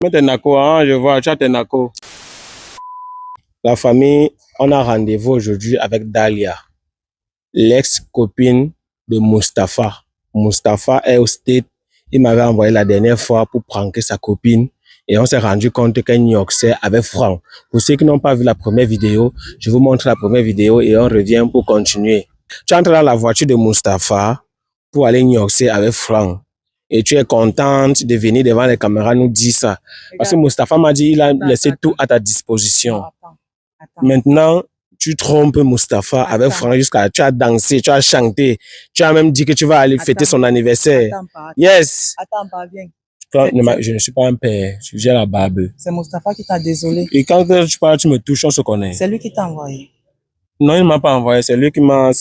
Tenako, hein, je vois, tu as Tenako. La famille, on a rendez-vous aujourd'hui avec Dalia, l'ex-copine de Mustapha. Mustapha est au State. Il m'avait envoyé la dernière fois pour pranker sa copine. Et on s'est rendu compte qu'elle nioxait avec Franck. Pour ceux qui n'ont pas vu la première vidéo, je vous montre la première vidéo et on revient pour continuer. Tu entres dans la voiture de Mustapha pour aller nioxer avec Franck. Et tu es contente de venir devant les caméras nous dire ça. Parce que Mustapha m'a dit qu'il a laissé tout à ta disposition. Attends. Maintenant, tu trompes Mustapha avec Franck jusqu'à... Tu as dansé, tu as chanté. Tu as même dit que tu vas aller fêter son anniversaire. Yes. Attends, pas bien. Je ne suis pas un père, j'ai la barbe. C'est Mustapha qui t'a désolé. Et quand tu parles, tu me touches, on se connaît. C'est lui qui t'a envoyé. Non, il ne m'a pas envoyé, c'est lui qui m'a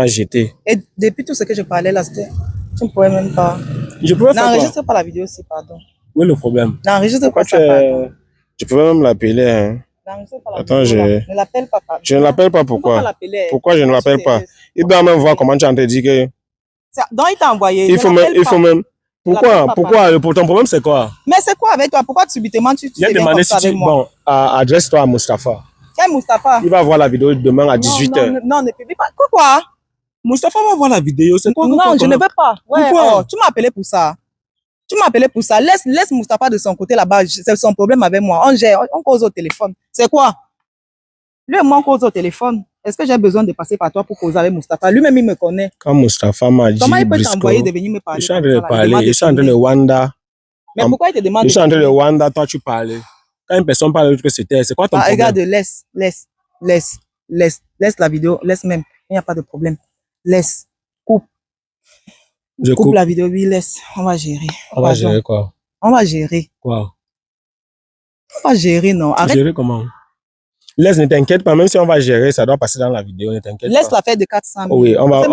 jeté. Et depuis tout ce que je parlais là, tu ne pouvais même pas... Je pouvais faire quoi? N'enregistre pas la vidéo aussi, pardon. Où est le problème? N'enregistre pas ça, pardon. Je pouvais même l'appeler, hein. Attends, ne l'appelle pas. Je ne l'appelle pas, pourquoi? Pourquoi je ne l'appelle pas? Il doit même voir comment tu as dit que... Donc il t'a envoyé. Il faut même... Pourquoi? Ton problème, c'est quoi? Mais c'est quoi avec toi? Pourquoi subitement tu deviens comme ça avec moi? Bon, adresse-toi à Mustapha. Quel Mustapha? Il va voir la vidéo demain à 18h. Non, ne publie pas. Pourquoi? Mustapha va voir la vidéo, c'est quoi? Non, je ne veux pas. Ouais, pourquoi? Tu m'as appelé pour ça. Laisse Mustapha de son côté là-bas. C'est son problème avec moi. On gère, on cause au téléphone. C'est quoi? Lui et moi, on cause au téléphone. Est-ce que j'ai besoin de passer par toi pour causer avec Mustapha? Lui-même, il me connaît. Quand Mustapha m'a dit... Comment il peut t'envoyer de venir me parler? Je suis en train de parler, je suis en train de Wanda. Mais pourquoi il te demande? Je suis en train de Wanda, toi tu parlais. Quand une personne parle de l'autre, c'est quoi ton problème? Regarde, laisse la vidéo, laisse même. Il n'y a pas de problème. Laisse. Coupe. Coupe la vidéo, oui, laisse. On va gérer. On va gérer quoi? On va gérer. Quoi? On va gérer, non. Arrête. Gérer comment? Laisse, ne t'inquiète pas, même si on va gérer, ça doit passer dans la vidéo, ne t'inquiète pas. Laisse la fête de 400 000. Oui, on va...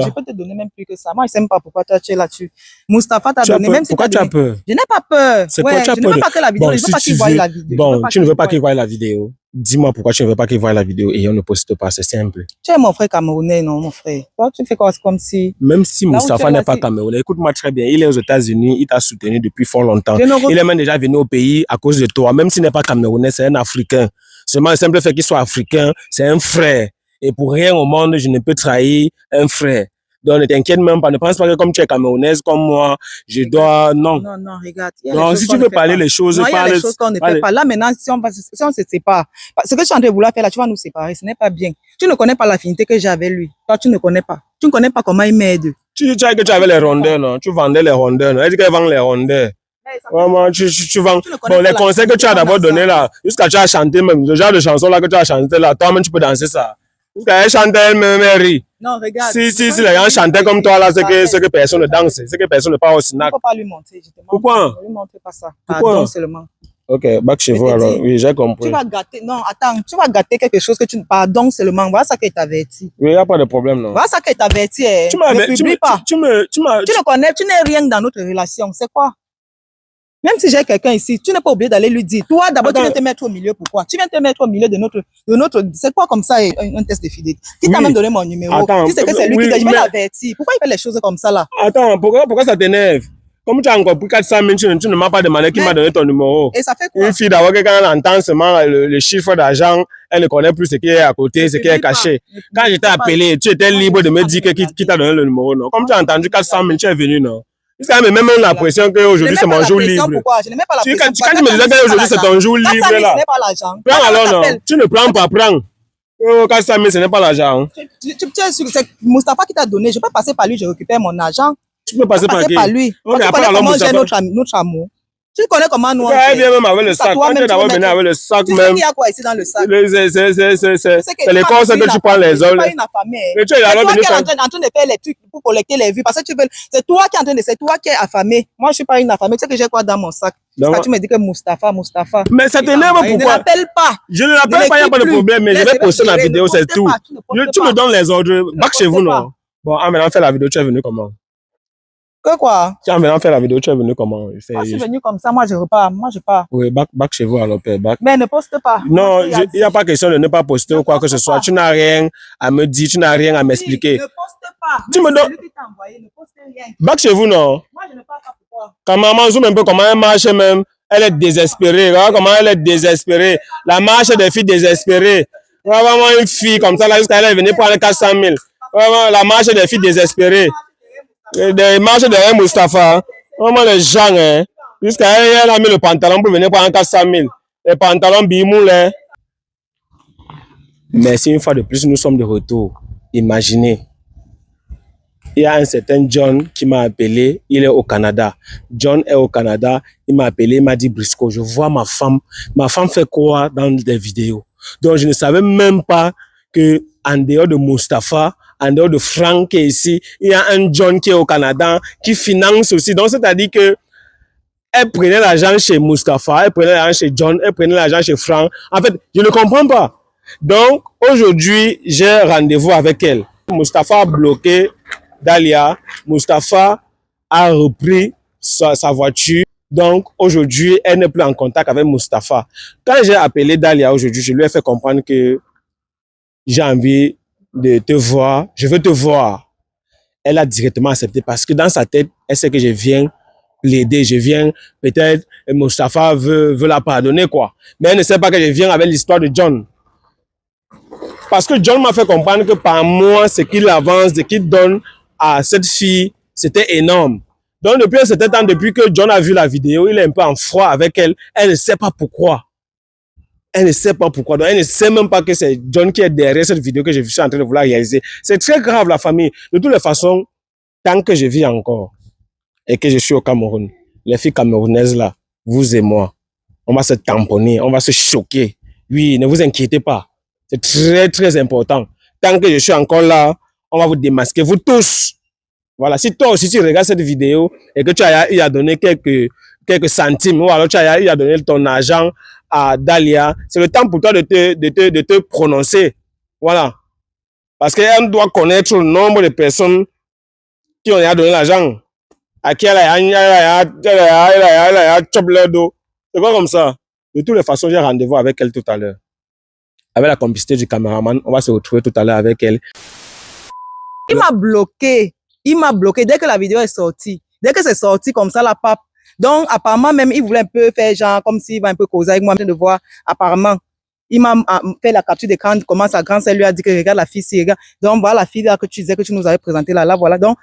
Je peux te donner même plus que ça. Moi, je ne sais même pas pourquoi toi, tu es là-dessus. Mustapha t'a donné, même si pourquoi tu as peur? Je n'ai pas peur. C'est quoi tu as peur? Je ne veux pas que la vidéo, je ne veux pas qu'il voie la vidéo. Bon, tu ne veux pas qu'il voie la vidéo. Dis-moi pourquoi tu ne veux pas qu'il voie la vidéo et on ne poste pas, c'est simple. Tu es mon frère camerounais, non, mon frère. Toi, tu fais quoi? C'est comme si... Même si Mustapha n'est pas camerounais, écoute-moi très bien, il est aux États-Unis, il t'a soutenu depuis fort longtemps. Il est même déjà venu au pays à cause de toi. Même s'il n'est pas camerounais, c'est un Africain. Seulement le simple fait qu'il soit africain, c'est un frère. Et pour rien au monde, je ne peux trahir un frère. Donc ne t'inquiète même pas, ne pense pas que comme tu es camerounaise comme moi, je dois... Non. Non, regarde. Non, si tu veux parler les choses... Non, il y a des choses qu'on ne fait pas. Là, maintenant, si on se sépare, ce que tu es en train de vouloir faire là, tu vas nous séparer, ce n'est pas bien. Tu ne connais pas l'affinité que j'ai avec lui. Toi, tu ne connais pas. Tu ne connais pas comment il m'aide. Tu dis que tu avais les rondeurs, non? Tu vendais les rondeurs, non? Elle dit qu'elle vend les rondeurs. Vraiment, tu vends. Bon, les conseils que tu as d'abord donnés là, jusqu'à tu as chanté même, le genre de chanson là que tu as chanté là, toi-même tu peux danser ça. Jusqu'à elle chantait elle-même, elle rit. Non, regarde. Si les gens chantaient comme toi là, c'est que personne ne danse, c'est que personne ne parle au snack. Il ne faut pas lui montrer, je te montre. Pourquoi? Ne lui montre pas ça. Pourquoi? Pardon seulement. Ok, back chez vous alors. Oui, j'ai compris. Tu vas gâter, non, attends, tu vas gâter quelque chose que tu ne... Pardon seulement, voilà ça qu'il t'avertit. Oui, il n'y a pas de problème, non. Voilà ça qu'il t'avertit, Tu ne connais, tu n'es rien dans notre relation, c'est quoi? Même si j'ai quelqu'un ici, tu n'es pas obligé d'aller lui dire. Toi, d'abord, tu viens te mettre au milieu. Pourquoi? Tu viens te mettre au milieu de notre... C'est quoi comme ça, un test de fidélité? Qui t'a même donné mon numéro? Attends, si c'est que c'est lui qui t'a dit, je vais l'avertir. Pourquoi il fait les choses comme ça, là? Attends, pourquoi ça t'énerve? Comme tu as encore pris 400 000, tu ne m'as pas demandé qui m'a donné ton numéro. Et ça fait quoi? Une fille d'abord, quand elle entend seulement le chiffre d'argent, elle ne connaît plus ce qui est à côté, ce qui est caché. Quand je t'ai appelé, tu étais libre de me dire qui t'a donné le numéro, non? Comme tu as entendu 400 000, tu es venu, non? Jusqu'à même la pression qu'aujourd'hui c'est mon jour libre. Pourquoi? Je ne mets pas la pression. Quand tu me disais qu'aujourd'hui c'est ton jour libre là. Ce n'est pas l'argent. Prends alors non. Tu ne prends pas, prends. 400 000 ce n'est pas l'argent. C'est Mustapha qui t'a donné. Je peux passer par lui, je récupère mon argent. Tu peux passer par qui? Par lui. Tu connais comment j'ai notre amour. Tu connais comment nous on fait. Tu même avec le sac. Quand tu es d'abord venu avec le sac même. Tu sais qu'il y a quoi ici dans le sac? C'est les conseils que tu prends les autres. C'est toi qui es en train de faire les trucs pour collecter les vues. Parce que c'est toi qui es en train de... C'est toi qui es affamé. Moi, je ne suis pas une affamée. Tu sais que j'ai quoi dans mon sac? Quand tu me dis que Mustapha. Mais ça t'énerve pourquoi? Je ne l'appelle pas. Je ne l'appelle pas, il n'y a pas de problème. Mais je vais poster la vidéo, c'est tout. Tu me donnes les ordres. Back chez vous, non? Bon, maintenant, fais la vidéo. Tu es venu comment? Que quoi? Tiens, maintenant, faire la vidéo, tu es venu comment? Je suis venu comme ça, moi je repars, moi je pars. Oui, back chez vous alors, père, back. Mais ne poste pas. Non, il n'y a pas question de ne pas poster ou quoi que ce soit. Tu n'as rien à me dire, tu n'as rien à m'expliquer. Ne poste pas. Tu me donnes. Ne poste rien. Back chez vous, non? Moi je ne parle pas pour toi. Quand maman zoome un peu comment elle marche même, Elle est désespérée. Regarde comment elle est désespérée. La marche des filles désespérées. Vraiment une fille comme ça, là, jusqu'à elle est venue prendre 400 000. Vraiment la marche des filles désespérées. Des marches derrière Mustapha. Hein. Vraiment les gens, hein. Jusqu'à elle, elle a mis le pantalon pour venir prendre 400 000. Les pantalons bimoul, hein. Mais si une fois de plus, nous sommes de retour. Imaginez. Il y a un certain John qui m'a appelé, il est au Canada. John est au Canada, il m'a appelé, il m'a dit Brisco, je vois ma femme fait quoi dans des vidéos. Donc je ne savais même pas que en dehors de Mustapha, en dehors de Franck qui est ici, il y a un John qui est au Canada, qui finance aussi. Donc c'est-à-dire que elle prenait l'argent chez Mustapha, elle prenait l'argent chez John, elle prenait l'argent chez Franck. En fait, je ne comprends pas. Donc aujourd'hui, j'ai rendez-vous avec elle. Mustapha a bloqué Dalia. Mustapha a repris sa voiture. Donc, aujourd'hui, elle n'est plus en contact avec Mustapha. Quand j'ai appelé Dalia aujourd'hui, je lui ai fait comprendre que j'ai envie de te voir. Je veux te voir. Elle a directement accepté parce que dans sa tête, elle sait que je viens l'aider. Je viens, peut-être, Mustapha veut la pardonner, quoi. Mais elle ne sait pas que je viens avec l'histoire de John. Parce que John m'a fait comprendre que par mois, ce qu'il avance, ce qu'il donne à cette fille, c'était énorme. Donc, depuis un certain temps, depuis que John a vu la vidéo, il est un peu en froid avec elle. Elle ne sait pas pourquoi. Elle ne sait pas pourquoi. Donc, elle ne sait même pas que c'est John qui est derrière cette vidéo que je suis en train de vouloir réaliser. C'est très grave, la famille. De toutes les façons, tant que je vis encore et que je suis au Cameroun, les filles camerounaises là, vous et moi, on va se tamponner, on va se choquer. Oui, ne vous inquiétez pas. C'est très, très important. Tant que je suis encore là, on va vous démasquer, vous tous. Voilà, si toi aussi tu regardes cette vidéo et que tu as eu à donner quelques centimes ou alors tu as eu à donner ton argent à Dalia, c'est le temps pour toi de te prononcer. Voilà. Parce qu'elle doit connaître le nombre de personnes qui ont donné l'argent. À qui elle a chop leur dos. C'est pas comme ça. De toutes les façons, j'ai rendez-vous avec elle tout à l'heure. Avec la complicité du caméraman, on va se retrouver tout à l'heure avec elle. Il m'a bloqué. Il m'a bloqué dès que la vidéo est sortie. Dès que c'est sorti comme ça, la pape. Donc, apparemment, même, il voulait un peu faire genre, comme s'il va un peu causer avec moi, de voir, apparemment. Il m'a fait la capture d'écran, comment sa grande sœur lui a dit que regarde la fille, si regarde. Donc, voilà la fille là que tu disais que tu nous avais présentée là, voilà. Donc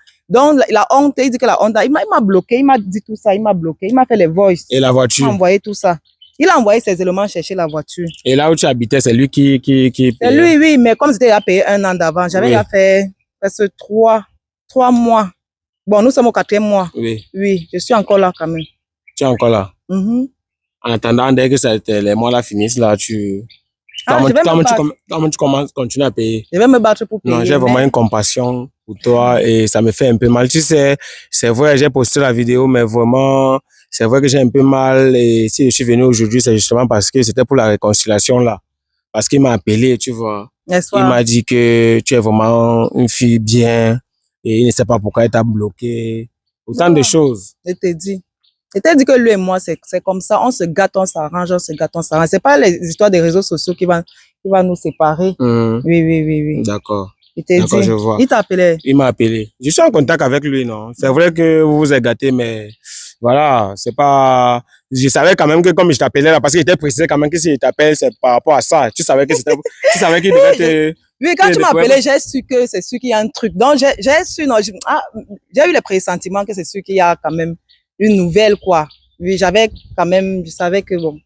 la honte, il dit que la honte, il m'a bloqué, il m'a dit tout ça, il m'a bloqué, il m'a fait les voices. Et la voiture? Il m'a envoyé tout ça. Il a envoyé ses éléments chercher la voiture. Et là où tu habitais, c'est lui qui C'est lui, oui, mais comme c'était à payer 1 an d'avant, j'avais déjà fait presque 3 mois. Bon, nous sommes au 4e mois. Oui. Oui, je suis encore là quand même. Tu es encore là? En attendant, dès que les mois là finissent, là, comment tu commences, continues à payer? Je vais me battre pour payer. Non, j'ai vraiment une compassion pour toi et ça me fait un peu mal. Tu sais, c'est vrai, j'ai posté la vidéo, mais vraiment, c'est vrai que j'ai un peu mal. Et si je suis venu aujourd'hui, c'est justement parce que c'était pour la réconciliation là. Parce qu'il m'a appelé, tu vois. Il m'a dit que tu es vraiment une fille bien et il ne sait pas pourquoi il t'a bloqué. Autant de choses. Je t'ai dit. Je t'ai dit que lui et moi, c'est comme ça. On se gâte, on s'arrange, on se gâte, on s'arrange. C'est pas les histoires des réseaux sociaux qui va nous séparer. Oui. D'accord. Il t'a dit. Je vois. Il t'a appelé. Il m'a appelé. Je suis en contact avec lui, non. C'est vrai que vous vous êtes gâtés, mais voilà, c'est pas. Je savais quand même que comme je t'appelais là, parce qu'il était précisé quand même que s'il t'appelle, c'est par rapport à ça. Tu savais que c'était. Tu savais qu'il devait te. Oui, quand tu m'as appelé, j'ai su que c'est sûr qu'il y a un truc. Donc, j'ai su, non, j'ai eu le pressentiment que c'est sûr qu'il y a quand même une nouvelle, quoi. Oui, j'avais quand même, je savais que bon,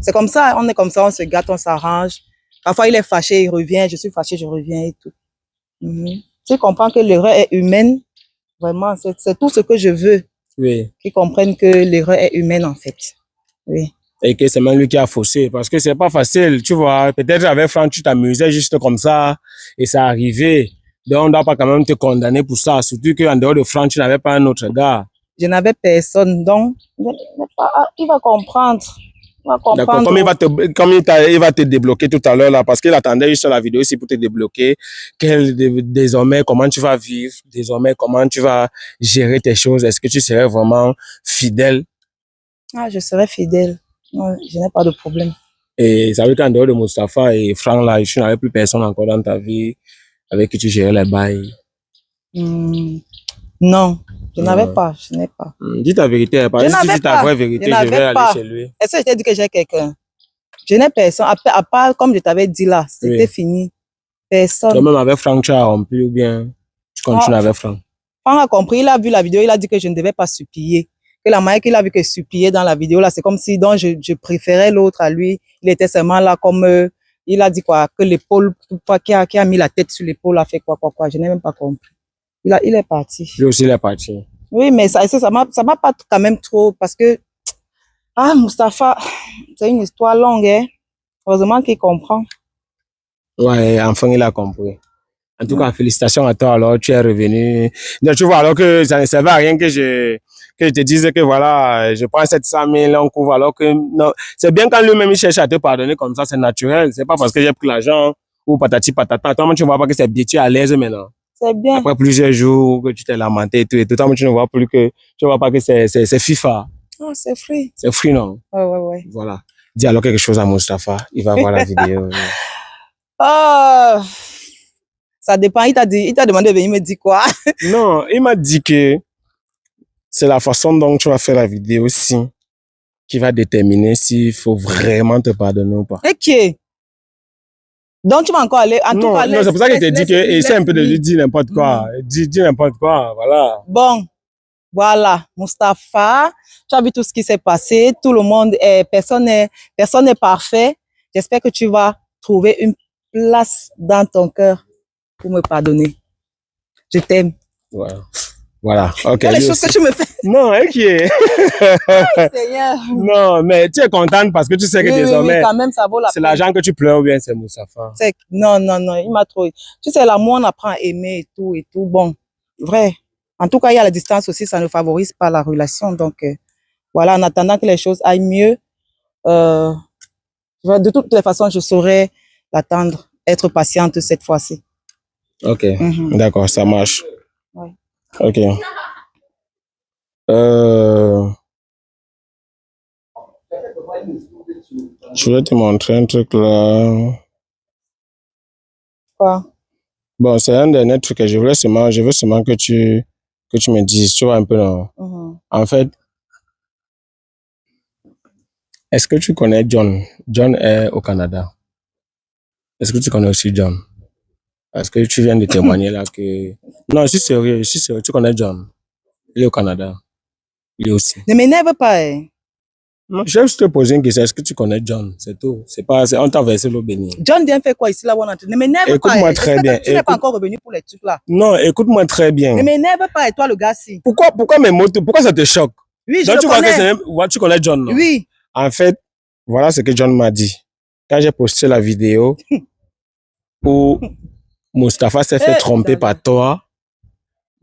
c'est comme ça, on est comme ça, on se gâte, on s'arrange. Parfois, il est fâché, il revient, je suis fâché, je reviens et tout. Tu comprends que l'erreur est humaine, vraiment, c'est tout ce que je veux. Oui. Qu'ils comprennent que l'erreur est humaine, en fait. Oui. Et que c'est même lui qui a faussé, parce que c'est pas facile, tu vois. Peut-être avec Franck, tu t'amusais juste comme ça, et ça arrivait. Donc, on ne doit pas quand même te condamner pour ça, surtout qu'en dehors de Franck, tu n'avais pas un autre gars. Je n'avais personne, donc il va comprendre. D'accord, comme il va te débloquer tout à l'heure là, parce qu'il attendait juste la vidéo ici pour te débloquer. Désormais, comment tu vas vivre? Désormais, comment tu vas gérer tes choses? Est-ce que tu serais vraiment fidèle? Ah, je serais fidèle. Non, je n'ai pas de problème. Et ça veut dire qu'en dehors de Mustapha et Franck là, tu n'avais plus personne encore dans ta vie avec qui tu gérais les bails? Non. Je n'avais pas, je n'ai pas. Dis ta vérité, parce que si tu dis ta vraie vérité, je vais aller chez lui. Est-ce que je t'ai dit que j'ai quelqu'un? Je n'ai personne, à part, comme je t'avais dit là, c'était fini. Personne. Toi-même avec Franck, tu as rompu ou bien tu continues avec Franck? Franck a compris, il a vu la vidéo, il a dit que je ne devais pas supplier. Que la manière qu'il a vu que supplier dans la vidéo là, c'est comme si donc je préférais l'autre à lui. Il était seulement là comme, il a dit quoi, que l'épaule, qui a mis la tête sur l'épaule, a fait quoi. Je n'ai même pas compris. Il est parti. Lui aussi, il est parti. Oui, mais ça m'a pas quand même trop, parce que, Mustapha, c'est une histoire longue, hein. Heureusement qu'il comprend. Ouais, enfin, il a compris. En tout cas, félicitations à toi, alors, tu es revenu. Donc, tu vois, alors que ça ne servait à rien que je te dise que voilà, je prends 700 000, on couvre, alors que non. C'est bien quand lui-même il cherche à te pardonner comme ça, c'est naturel. C'est pas parce que j'ai pris l'argent ou patati patata. Toi, tu ne vois pas que c'est bien, tu es à l'aise maintenant. C'est bien. Après plusieurs jours que tu t'es lamenté et tout, toi, tu ne vois plus que, tu vois pas que c'est FIFA. Oh, c'est free. C'est free, non? Ouais. Voilà. Dis alors quelque chose à Mustapha. Il va voir la vidéo. Oh, ça dépend. Il t'a demandé de venir me dire quoi? Non, il m'a dit que c'est la façon dont tu vas faire la vidéo aussi qui va déterminer s'il faut vraiment te pardonner ou pas. Ok. Donc, tu vas encore aller. Non, c'est pour ça qu'il t'a dit que essaie un peu de lui dire n'importe quoi. Dis n'importe quoi, voilà. Bon, voilà, Mustapha, tu as vu tout ce qui s'est passé. Tout le monde personne n'est parfait. J'espère que tu vas trouver une place dans ton cœur pour me pardonner. Je t'aime. Voilà, ok. Les choses que tu me fais. Non, ok. Seigneur. Non, mais tu es contente parce que tu sais que désormais, oui, quand même, ça vaut la peine. C'est l'argent que tu pleures ou bien c'est Mustapha? Non, il m'a trop. Tu sais, l'amour, on apprend à aimer et tout. Bon, vrai. En tout cas, il y a la distance aussi, ça ne favorise pas la relation. Donc, voilà, en attendant que les choses aillent mieux, de toutes les façons, je saurais l'attendre, être patiente cette fois-ci. Ok, d'accord, ça marche. Ouais. Ok. Je vais te montrer un truc là. Quoi? Bon, c'est un dernier truc que je veux seulement que tu me dises, tu vois un peu non? En fait, est-ce que tu connais John? John est au Canada. Est-ce que tu connais aussi John? Parce que tu viens de témoigner là que... Non, je suis sérieux, tu connais John. Il est au Canada. Lui aussi. Ne m'énerve pas, hein. Non, je vais juste te poser une question. Est-ce que tu connais John? C'est tout. On t'a versé l'eau bénie. John vient faire quoi ici là? Ne m'énerve pas. Écoute-moi très bien. Tu n'es pas encore revenu pour les trucs là. Non, écoute-moi très bien. Ne m'énerve pas, et toi le gars si. Pourquoi mes mots, pourquoi ça te choque? Oui, donc, tu connais John, non? Oui. En fait, voilà ce que John m'a dit. Quand j'ai posté la vidéo où Mustapha s'est fait tromper par toi,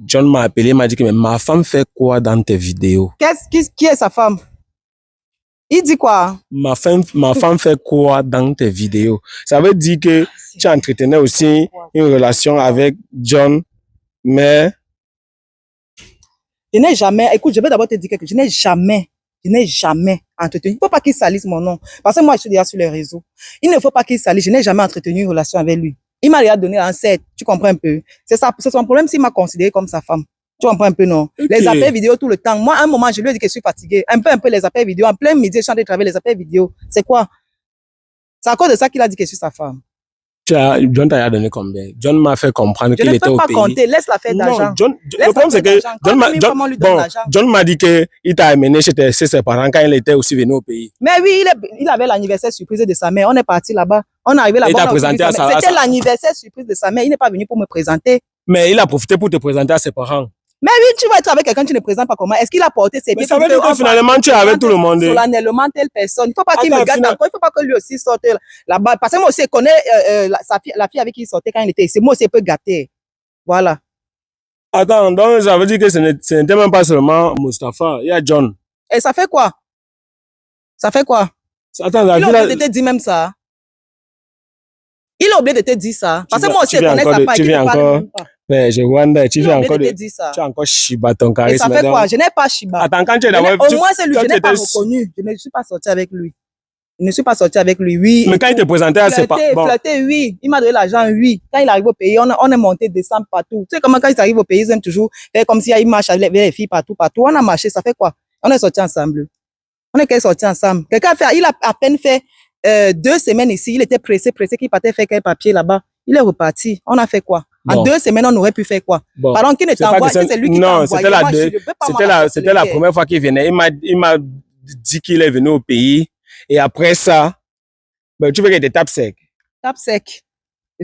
John m'a appelé, m'a dit que mais ma femme fait quoi dans tes vidéos? Qui est sa femme? Il dit quoi? Ma femme fait quoi dans tes vidéos? Ça veut dire que tu entretenais aussi une relation avec John, mais... Je n'ai jamais, écoute, je vais d'abord te dire quelque chose. Je n'ai jamais entretenu. Il ne faut pas qu'il salisse mon nom. Parce que moi, je suis déjà sur les réseaux. Il ne faut pas qu'il salisse. Je n'ai jamais entretenu une relation avec lui. Il m'a déjà donné un 7. Tu comprends un peu? C'est son problème s'il m'a considéré comme sa femme. Tu comprends un peu, non? Okay. Les appels vidéo tout le temps. Moi, à un moment, je lui ai dit que je suis fatiguée. Un peu les appels vidéo. En plein midi, je suis en train de travailler les appels vidéo. C'est quoi? C'est à cause de ça qu'il a dit que je suis sa femme. John t'a donné combien? John m'a fait comprendre qu'il était au pays. Je ne peux pas compter. Laisse l'affaire d'argent. Le problème, c'est que John m'a dit qu'il t'a amené chez ses parents quand il était aussi venu au pays. Mais oui, il avait l'anniversaire surprise de sa mère. On est parti là-bas. On est arrivé là-bas. Il t'a présenté à sa mère. C'était l'anniversaire surprise de sa mère. Il n'est pas venu pour me présenter. Mais il a profité pour te présenter à ses parents. Mais oui, tu vas être avec quelqu'un, tu ne présentes pas comment. Est-ce qu'il a porté ses pieds? Mais ça veut dire que finalement, tu es avec tout le monde. Solennellement, telle personne. Il ne faut pas qu'il me gâte encore. Il ne faut pas que lui aussi sorte là-bas. Parce que moi aussi, je connais la fille avec qui il sortait quand il était ici. Moi aussi, je peux gâter. Voilà. Attends, donc ça veut dire que ce n'était même pas seulement Mustapha. Il y a John. Et ça fait quoi? Attends, il a oublié de te dire même ça. Il a oublié de te dire ça. Parce que moi aussi, je connais sa part. Tu viens encore. Mais je wonder, tu viens encore tu as encore Shiba ton charisme. Et ça fait quoi? Je n'ai pas Shiba. Attends, quand tu es d'abord. Au moins, c'est lui, je n'ai pas reconnu. Je ne suis pas sorti avec lui. Je ne suis pas sorti avec lui, oui. Mais quand il te présentait, c'est pas bon. Flirté, oui. Il m'a donné l'argent, oui. Quand il arrive au pays, on est monté, descendre partout. Tu sais comment quand ils arrivent au pays, ils aiment toujours faire comme s'il y a une marche avec les filles partout. On a marché, ça fait quoi? On est sortis ensemble. On est sortis ensemble. Il a à peine fait 2 semaines ici. Il était pressé qu'il partait faire quel papier là-bas. Il est reparti. On a fait quoi? En 2 semaines, on aurait pu faire quoi? Bon. Pardon, qui ne t'envoie? C'est lui qui t'a envoyé. Non, c'était la première fois qu'il venait. Il m'a dit qu'il est venu au pays. Et après ça, ben, tu veux qu'il te tape sec. Tape sec.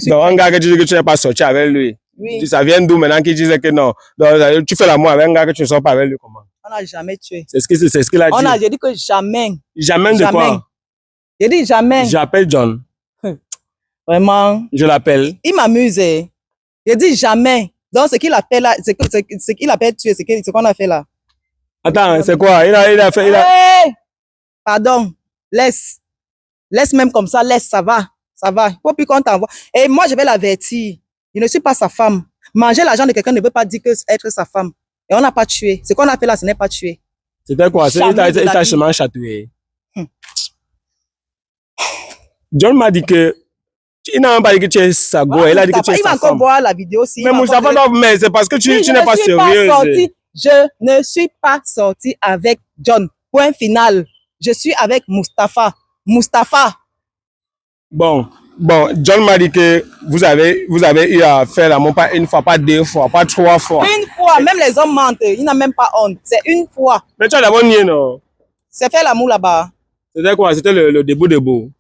Donc, un gars qui dit que tu n'es pas sorti avec lui. Oui. Ça vient d'où maintenant qu'il disait que non. Donc, tu fais l'amour avec un gars que tu ne sors pas avec lui, comment? On n'a jamais tué. C'est ce qu'il a dit. J'ai dit que jamais. Jamais de quoi? J'ai dit jamais. J'appelle John. Vraiment. Je l'appelle. Il m'amuse. J'ai dit jamais. Donc, ce qu'il appelle là, ce qu'il appelle tuer, c'est ce qu'on a fait là. Attends, c'est quoi? Il a fait. Hey! Pardon. Laisse même comme ça, ça va. Ça va. Il faut plus qu'on t'envoie. Et moi, je vais l'avertir. Je ne suis pas sa femme. Manger l'argent de quelqu'un ne veut pas dire que être sa femme. Et on n'a pas tué. Ce qu'on a fait là, ce n'est pas tué. C'était quoi? Il t'a chemin chatouillé. John m'a dit que il n'a même pas dit que tu es sa go. Il a dit que tu es sa femme. Il va encore voir la vidéo aussi. Mais Moustapha, mais c'est parce que tu n'es pas sérieuse. Je ne suis pas sortie avec John. Point final. Je suis avec Moustapha. Bon, John m'a dit que vous avez eu à faire l'amour pas 1 fois, pas 2 fois, pas 3 fois. 1 fois, même les hommes mentent. Ils n'ont même pas honte. C'est 1 fois. Mais tu as d'abord nié, non? C'est faire l'amour là-bas. C'était quoi? C'était le debout.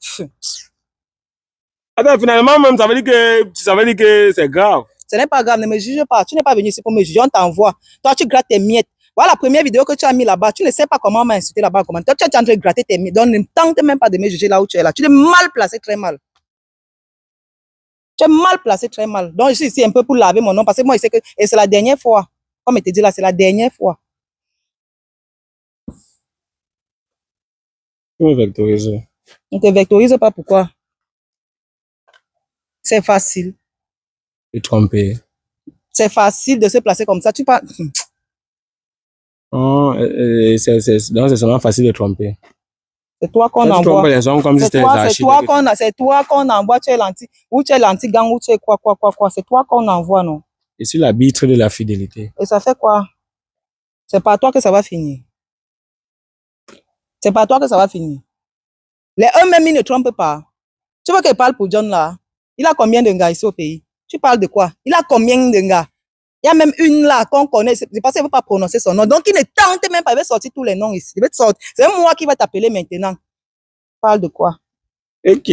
Attends, finalement, même, ça veut dire que c'est grave. Ce n'est pas grave, ne me juge pas. Tu n'es pas venu ici pour me juger, on t'envoie. Toi, tu grattes tes miettes. Voilà la première vidéo que tu as mis là-bas. Tu ne sais pas comment on m'a insulté là-bas. Toi, tu es en train de gratter tes miettes. Donc, ne tente même pas de me juger là où tu es là. Tu es mal placé, très mal. Tu es mal placé, très mal. Donc, je suis ici un peu pour laver mon nom parce que moi, je sais que c'est la dernière fois. Comme je te dis là, c'est la dernière fois. Tu me vectorises. On ne te vectorise pas, pourquoi? C'est facile. De tromper. C'est facile de se placer comme ça. Tu parles. Oh, c'est seulement facile de tromper. C'est toi qu'on envoie. C'est toi qu'on envoie. Tu es l'anti. Ou tu es l'anti-gang, ou tu es quoi. C'est toi qu'on envoie, non? Je suis l'arbitre de la fidélité. Et ça fait quoi? C'est pas toi que ça va finir. C'est pas toi que ça va finir. Les eux-mêmes, ils ne trompent pas. Tu veux qu'il parle pour John là? Il a combien de gars ici au pays? Tu parles de quoi? Il a combien de gars? Il y a même une là qu'on connaît. C'est parce qu'elle ne veut pas prononcer son nom. Donc, il ne tente même pas. Il va sortir tous les noms ici. C'est moi qui va t'appeler maintenant. Tu parles de quoi? Ok.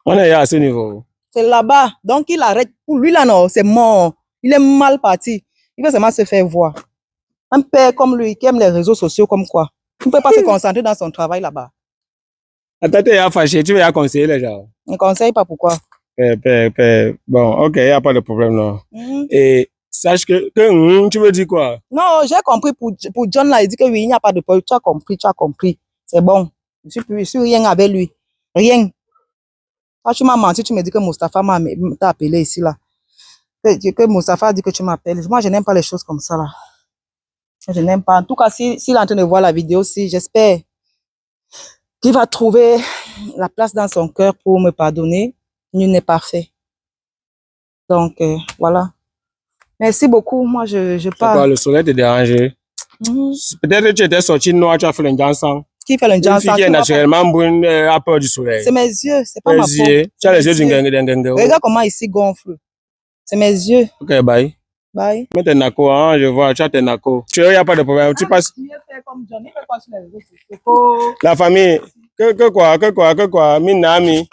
On est à ce niveau. C'est là-bas. Donc, il arrête. Pour lui, là, non, c'est mort. Il est mal parti. Il veut seulement se faire voir. Un père comme lui, qui aime les réseaux sociaux comme quoi. Il ne peut pas se concentrer dans son travail là-bas. Attends, tu es fâché. Tu vas conseiller les gens. Je ne conseille pas pourquoi. Bon, ok, il n'y a pas de problème, non. Et sache que tu veux dire quoi? Non, j'ai compris pour John là, il dit que oui, il n'y a pas de problème. Tu as compris. C'est bon. Je suis rien avec lui. Rien. Quand tu m'as menti, tu me dis que Moustapha t'a appelé ici là. Que Moustapha dit que tu m'appelles. Moi, je n'aime pas les choses comme ça là. Je n'aime pas. En tout cas, s'il est en train de voir la vidéo, j'espère qu'il va trouver la place dans son cœur pour me pardonner. Nul n'est parfait. Donc, voilà. Merci beaucoup. Moi, je pars. Quoi, le soleil te dérangeait? Peut-être que tu étais sorti noir, tu as fait le dansant. Qui fait le dansant? Une fille qui est naturellement brune a peur du soleil. C'est mes yeux, c'est pas ma peau. Tu as les yeux d'une gangue. Regarde comment ici gonfle. C'est mes yeux. Ok, bye. Bye. Mets tes nacos, hein, je vois, tu as tes nacos. Tu vois, il n'y a pas de problème. Tu passes. La famille, que quoi, Minami.